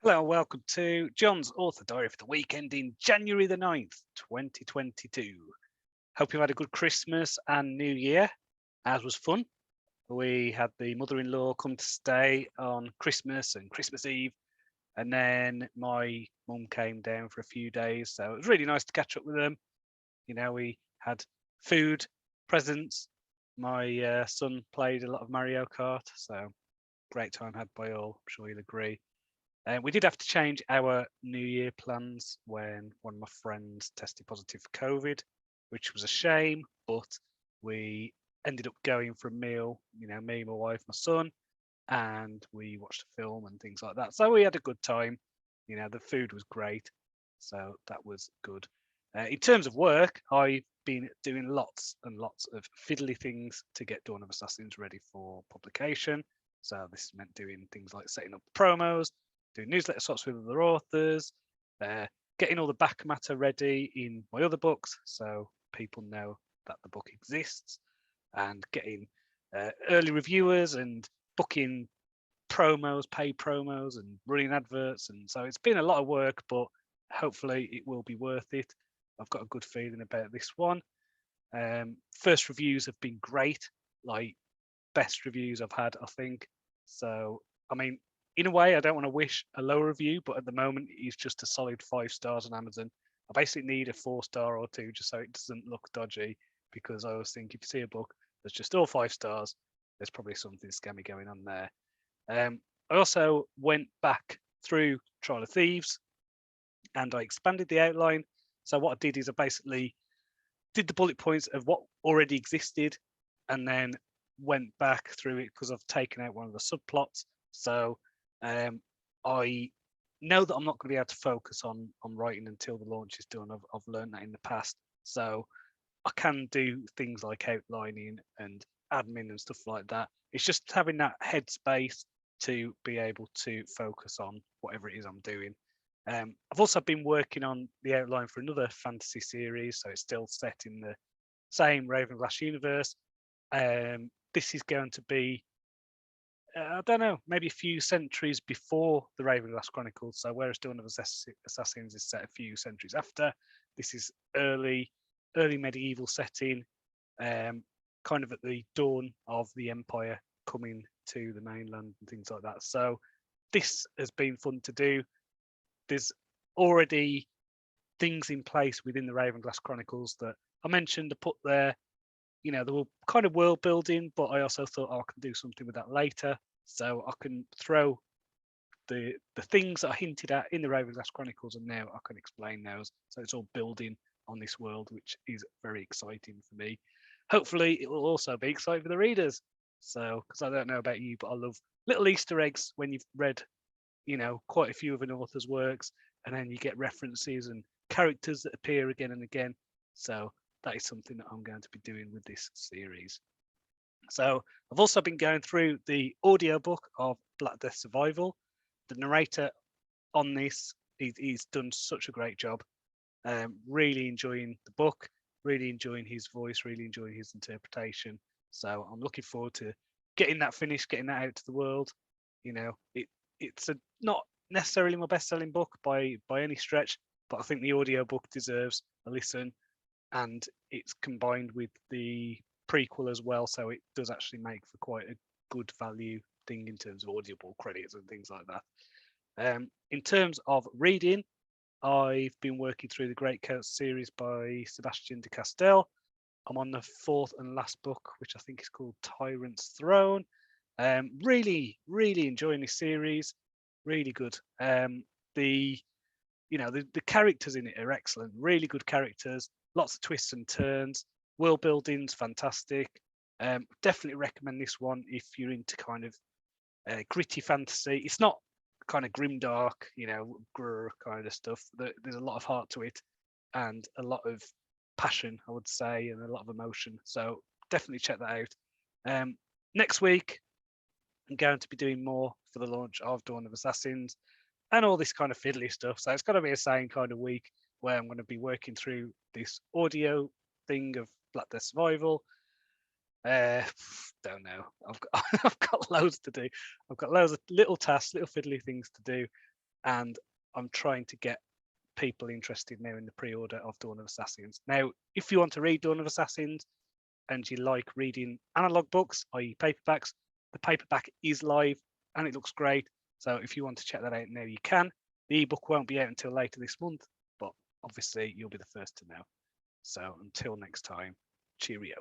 Hello and welcome to John's Author Diary for the week ending January the 9th, 2022. Hope you've had a good Christmas and New Year. As was fun. We had the mother-in-law come to stay on Christmas and Christmas Eve, and then my mum came down for a few days. So it was really nice to catch up with them. We had food, presents. My son played a lot of Mario Kart, so great time had by all. I'm sure you'll agree. We did have to change our New Year plans when one of my friends tested positive for COVID, which was a shame, but we ended up going for a meal, me, my wife, my son, and we watched a film and things like that. So we had a good time. The food was great. So that was good. In terms of work, I've been doing lots and lots of fiddly things to get Dawn of Assassins ready for publication. So this meant doing things like setting up promos, doing newsletter swaps with other authors, getting all the back matter ready in my other books so people know that the book exists, and getting early reviewers and booking promos, paid promos, and running adverts. And so it's been a lot of work, but hopefully it will be worth it. I've got a good feeling about this one. First reviews have been great, like best reviews I've had, I think. So, I mean, in a way, I don't want to wish a low review, but at the moment, it's just a solid 5 stars on Amazon. I basically need a 4 star or two just so it doesn't look dodgy, because I always think if you see a book that's just all 5 stars, there's probably something scammy going on there. I also went back through Trial of Thieves and I expanded the outline. So what I did is I basically did the bullet points of what already existed and then went back through it because I've taken out one of the subplots. So I know that I'm not going to be able to focus on writing until the launch is done. I've learned that in the past. So I can do things like outlining and admin and stuff like that. It's just having that headspace to be able to focus on whatever it is I'm doing. I've also been working on the outline for another fantasy series, so it's still set in the same Ravenglass universe. This is going to be, I don't know, maybe a few centuries before the Ravenglass Chronicles. So whereas Dawn of Assassins is set a few centuries after, this is early medieval setting, kind of at the dawn of the Empire coming to the mainland and things like that. So this has been fun to do. There's already things in place within the Ravenglass Chronicles that I mentioned to put there. They were kind of world building, but I also thought, I can do something with that later. So I can throw the things that I hinted at in the Ravenglass Chronicles, and now I can explain those. So it's all building on this world, which is very exciting for me. Hopefully, it will also be exciting for the readers. So, because I don't know about you, but I love little Easter eggs when you've read, quite a few of an author's works, and then you get references and characters that appear again and again. So that is something that I'm going to be doing with this series. So I've also been going through the audiobook of Black Death Survival. The narrator on this, he's done such a great job. Really enjoying the book, really enjoying his voice, really enjoying his interpretation. So I'm looking forward to getting that finished, getting that out to the world. It's not necessarily my best-selling book by any stretch, but I think the audiobook deserves a listen, and it's combined with the prequel as well, so it does actually make for quite a good value thing in terms of audible credits and things like that. In terms of reading, I've been working through the Greatcoats series by Sebastian de Castell. I'm on the fourth and last book, which I think is called Tyrant's Throne. Really, really enjoying this series. Really good. The characters in it are excellent. Really good characters. Lots of twists and turns. World building's fantastic. Definitely recommend this one if you're into kind of gritty fantasy. It's not kind of grimdark, grr kind of stuff. There's a lot of heart to it and a lot of passion, I would say, and a lot of emotion. So definitely check that out. Next week, I'm going to be doing more for the launch of Dawn of Assassins and all this kind of fiddly stuff. So it's going to be a same kind of week where I'm going to be working through this audio thing of Black Death Survival. Don't know. I've got I've got loads to do. I've got loads of little tasks, little fiddly things to do, and I'm trying to get people interested now in the pre-order of Dawn of Assassins. Now, if you want to read Dawn of Assassins and you like reading analog books, i.e. paperbacks, the paperback is live and it looks great. So if you want to check that out now, you can. The ebook won't be out until later this month, but obviously you'll be the first to know. So until next time, cheerio.